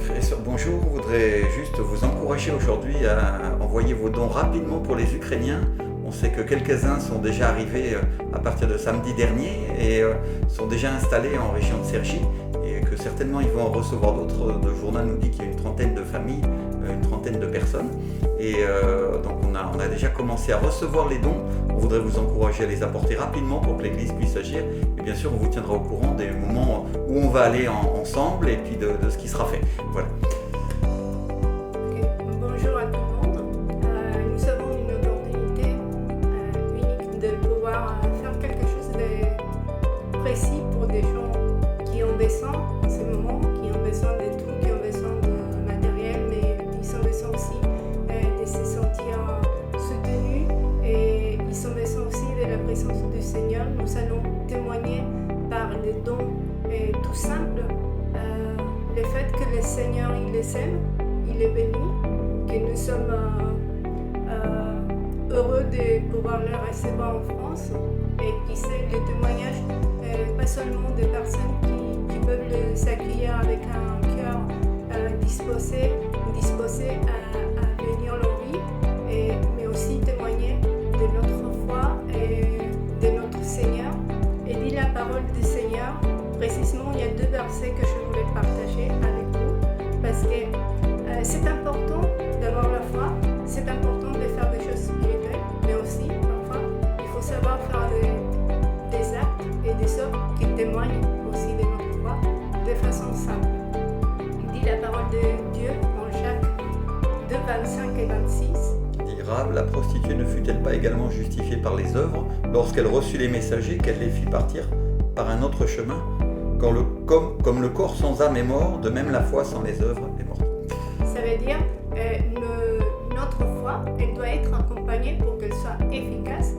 Frères et sœurs, bonjour. Je voudrais juste vous encourager aujourd'hui à envoyer vos dons rapidement pour les Ukrainiens. On sait que quelques-uns sont déjà arrivés à partir de samedi dernier et sont déjà installés en région de Cergy et que certainement ils vont en recevoir d'autres. Le journal nous dit qu'il y a une trentaine de familles, une trentaine de personnes et donc on a déjà commencé à recevoir les dons. On voudrait vous encourager à les apporter rapidement pour que l'Église puisse agir et bien sûr on vous tiendra au courant des moments où on va aller ensemble et puis de ce qui sera fait. Voilà. Bonjour à tout le monde. Nous avons une opportunité unique de pouvoir faire quelque chose de précis pour des gens qui ont besoin en ce moment, qui ont besoin de tout, qui ont besoin de matériel, mais ils ont besoin aussi de se sentir soutenus et ils ont besoin aussi de la présence du Seigneur. Nous allons témoigner par des dons tout simples, le fait que le Seigneur il les aime, il est béni, que nous sommes heureux de pouvoir le recevoir en France et qui c'est le témoignage pas seulement des personnes qui peuvent s'accueillir avec un cœur disposé à venir leur vie, mais aussi témoigner de notre foi et de notre Seigneur et dire la parole du Seigneur. Précisément, il y a deux versets que je voulais partager avec vous parce que c'est important d'avoir la foi, c'est important de faire des choses spirituelles, mais aussi, parfois, il faut savoir faire des actes et des œuvres qui témoignent aussi de notre foi de façon simple. Il dit la parole de Dieu en Jacques 2, 25 et 26. Dit Rav, la prostituée ne fut-elle pas également justifiée par les œuvres lorsqu'elle reçut les messagers qu'elle les fit partir par un autre chemin? Comme le corps sans âme est mort, de même la foi sans les œuvres est morte. Ça veut dire notre foi, elle doit être accompagnée pour qu'elle soit efficace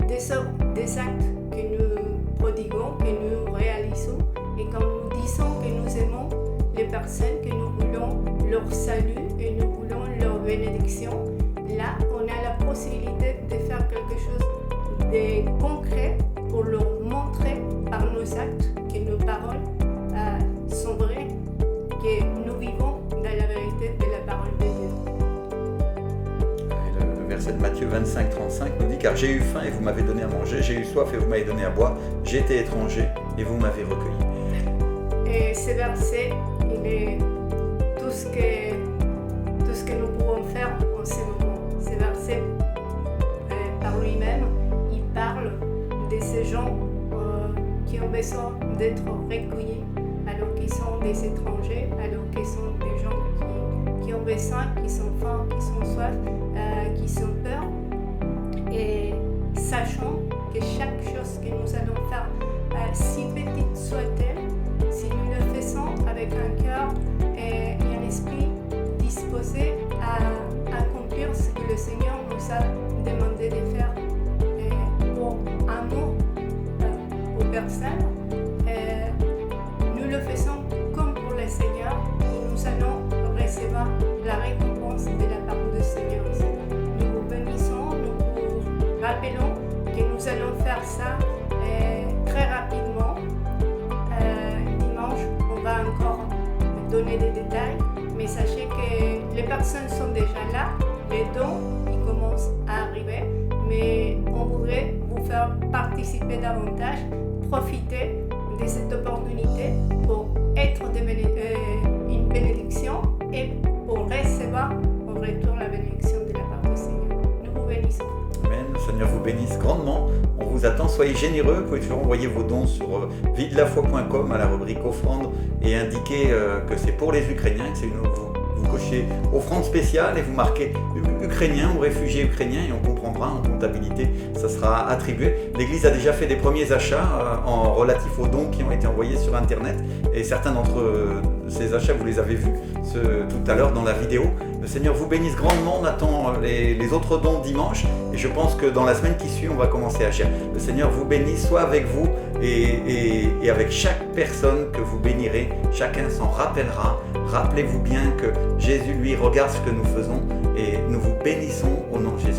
des œuvres, des actes que nous prodiguons, que nous réalisons. Et quand nous disons que nous aimons les personnes, que nous voulons leur salut et nous voulons leur bénédiction, là, on a la possibilité de faire quelque chose de concret pour leur montrer par nos actes que nos paroles sont vraies, que nous vivons dans la vérité de la parole de Dieu. Et le verset de Matthieu 25-35 nous dit « Car j'ai eu faim et vous m'avez donné à manger, j'ai eu soif et vous m'avez donné à boire, j'ai été étranger et vous m'avez recueilli. » Et ce verset, il est tout ce que nous pouvons faire en ce moment. Ce verset, par lui-même, il parle de ces gens qui ont besoin d'être recueillis alors qu'ils sont des étrangers, alors qu'ils sont des gens qui ont besoin, qui sont faim, qui sont soif, qui ont peur. Et sachant que chaque chose que nous allons faire, si petite soit-elle, si nous le faisons avec un cœur et un esprit disposé à accomplir ce que le Seigneur nous a demandé de faire pour amour aux personnes, nous le faisons comme pour le Seigneur et nous allons recevoir la récompense de la part du Seigneur. Nous vous bénissons, nous vous rappelons que nous allons faire ça très rapidement. Dimanche, on va encore donner des détails, mais sachez que les personnes sont déjà là, les dons ils commencent à arriver, mais on voudrait vous faire participer davantage, profiter de cette opportunité pour être une bénédiction et pour recevoir en retour la bénédiction de la part du Seigneur. Nous vous bénissons. Amen. Le Seigneur vous bénisse grandement. On vous attend. Soyez généreux. Vous pouvez toujours envoyer vos dons sur videlafoi.com à la rubrique offrande et indiquer que c'est pour les Ukrainiens, que c'est vous cochez offrande spéciale et vous marquez Ukrainiens ou réfugiés ukrainiens et on comprendra en comptabilité, ça sera attribué. L'Église a déjà fait des premiers achats en relatif aux dons qui ont été envoyés sur Internet et certains d'entre ces achats, vous les avez vus tout à l'heure dans la vidéo. Le Seigneur vous bénisse grandement. On attend les autres dons dimanche et je pense que dans la semaine qui suit, on va commencer à agir. Le Seigneur vous bénisse, soit avec vous et avec chaque personne que vous bénirez. Chacun s'en rappellera. Rappelez-vous bien que Jésus, lui, regarde ce que nous faisons et nous vous bénissons au nom de Jésus.